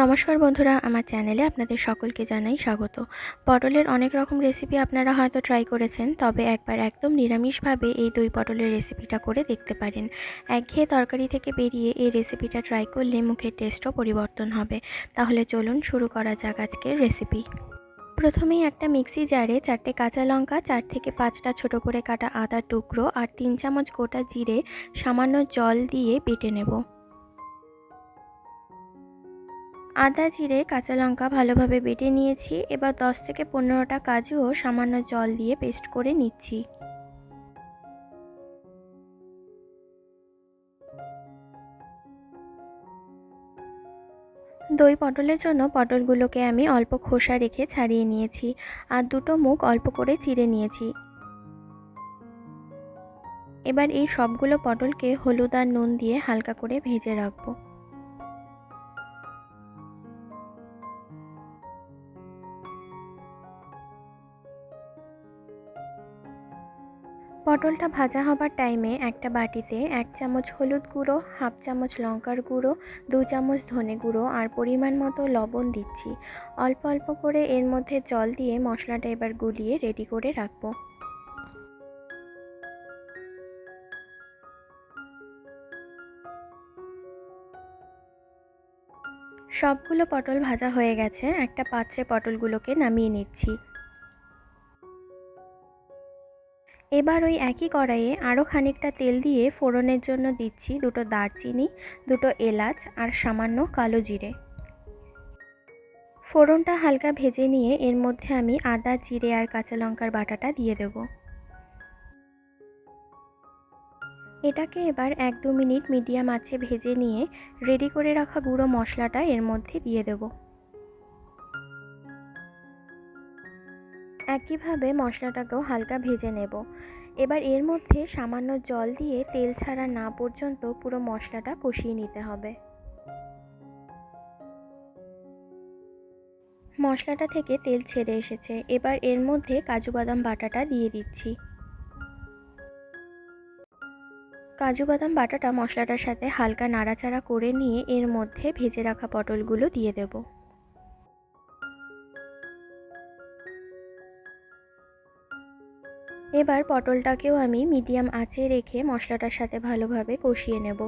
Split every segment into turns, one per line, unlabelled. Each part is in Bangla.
নমস্কার বন্ধুরা, আমার চ্যানেলে আপনাদের সকলকে জানাই স্বাগত। পটলের অনেক রকম রেসিপি আপনারা হয়তো ট্রাই করেছেন, তবে একবার একদম নিরামিষভাবে এই দই পটলের রেসিপিটা করে দেখতে পারেন। একঘেয়ে তরকারি থেকে বেরিয়ে এই রেসিপিটা ট্রাই করলে মুখের টেস্টও পরিবর্তন হবে। তাহলে চলুন শুরু করা যাক আজকের রেসিপি। প্রথমেই একটা মিক্সি জারে 4টে কাঁচা লঙ্কা, 4 থেকে 5টা ছোট করে কাটা আদার টুকরো আর 3 চামচ গোটা জিরে সামান্য জল দিয়ে বেটে নেব। আদা, জিরে, কাঁচা লঙ্কা ভালোভাবে বেটে নিয়েছি। এবার 10 থেকে 15টা কাজুও সামান্য জল দিয়ে পেস্ট করে নিচ্ছি। দই পটলের জন্য পটলগুলোকে আমি অল্প খোসা রেখে ছাড়িয়ে নিয়েছি আর দুটো মুখ অল্প করে চিড়ে নিয়েছি। এবার এই সবগুলো পটলকে হলুদ আর নুন দিয়ে হালকা করে ভেজে রাখবো। পটলটা ভাজা হবার টাইমে একটা বাটিতে 1 চামচ হলুদ গুঁড়ো, হাফ চামচ লঙ্কার গুঁড়ো, 2 চামচ ধনে গুঁড়ো আর পরিমাণ মতো লবণ দিচ্ছি। অল্প অল্প করে এর মধ্যে জল দিয়ে মশলাটা এবার গুলিয়ে রেডি করে রাখবো। সবগুলো পটল ভাজা হয়ে গেছে, একটা পাত্রে পটলগুলোকে নামিয়ে নিচ্ছি। এবার ওই একই কড়াইয়ে আরও খানিকটা তেল দিয়ে ফোড়নের জন্য দিচ্ছি 2টো দারচিনি, 2টো এলাচ আর সামান্য কালো জিরে। ফোড়নটা হালকা ভেজে নিয়ে এর মধ্যে আমি আদা, জিরে আর কাঁচা লঙ্কার বাটাটা দিয়ে দেব। এটাকে এবার 1-2 মিনিট মিডিয়াম আঁচে ভেজে নিয়ে রেডি করে রাখা গুঁড়ো মশলাটা এর মধ্যে দিয়ে দেব। একইভাবে মশলাটাকেও হালকা ভেজে নেব। এবার এর মধ্যে সামান্য জল দিয়ে তেল ছাড়া না পর্যন্ত পুরো মশলাটা কষিয়ে নিতে হবে। মশলাটা থেকে তেল ছেড়ে এসেছে, এবার এর মধ্যে কাজু বাদাম বাটাটা দিয়ে দিচ্ছি। কাজু বাদাম বাটাটা মশলাটার সাথে হালকা নাড়াচাড়া করে নিয়ে এর মধ্যে ভেজে রাখা পটলগুলো দিয়ে দেব। এবার পটলটাকেও আমি মিডিয়াম আঁচে রেখে মশলাটার সাথে ভালোভাবে কষিয়ে নেব।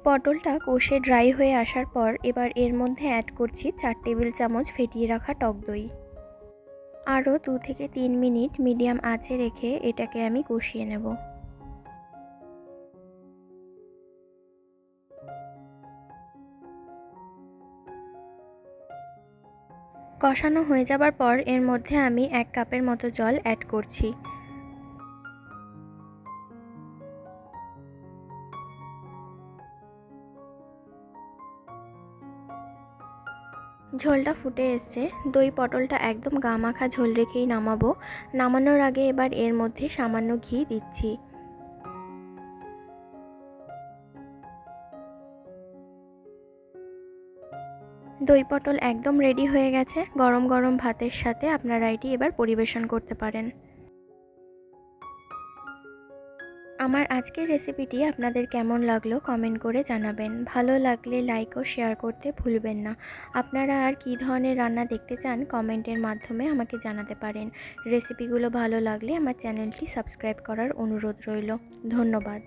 পটলটা কষে ড্রাই হয়ে আসার পর এবার এর মধ্যে অ্যাড করছি 4 টেবিল চামচ ফেটিয়ে রাখা টক দই। আরও 2 থেকে 3 মিনিট মিডিয়াম আঁচে রেখে এটাকে আমি কষিয়ে নেব। কষানো হয়ে যাবার পর এর মধ্যে আমি 1 কাপের মতো জল অ্যাড করছি। ঝোলটা ফুটে এসছে, দই পটলটা একদম গা মাখা ঝোল রেখেই নামাবো। নামানোর আগে এবার এর মধ্যে সামান্য ঘি দিচ্ছি। দই পটল একদম রেডি হয়ে গেছে। গরম গরম ভাতের সাথে আপনারা এটি এবার পরিবেশন করতে পারেন। আমার আজকের রেসিপিটি আপনাদের কেমন লাগলো কমেন্ট করে জানাবেন। ভালো লাগলে লাইক ও শেয়ার করতে ভুলবেন না। আপনারা আর কী ধরনের রান্না দেখতে চান কমেন্টের মাধ্যমে আমাকে জানাতে পারেন। রেসিপিগুলো ভালো লাগলে আমার চ্যানেলটি সাবস্ক্রাইব করার অনুরোধ রইল। ধন্যবাদ।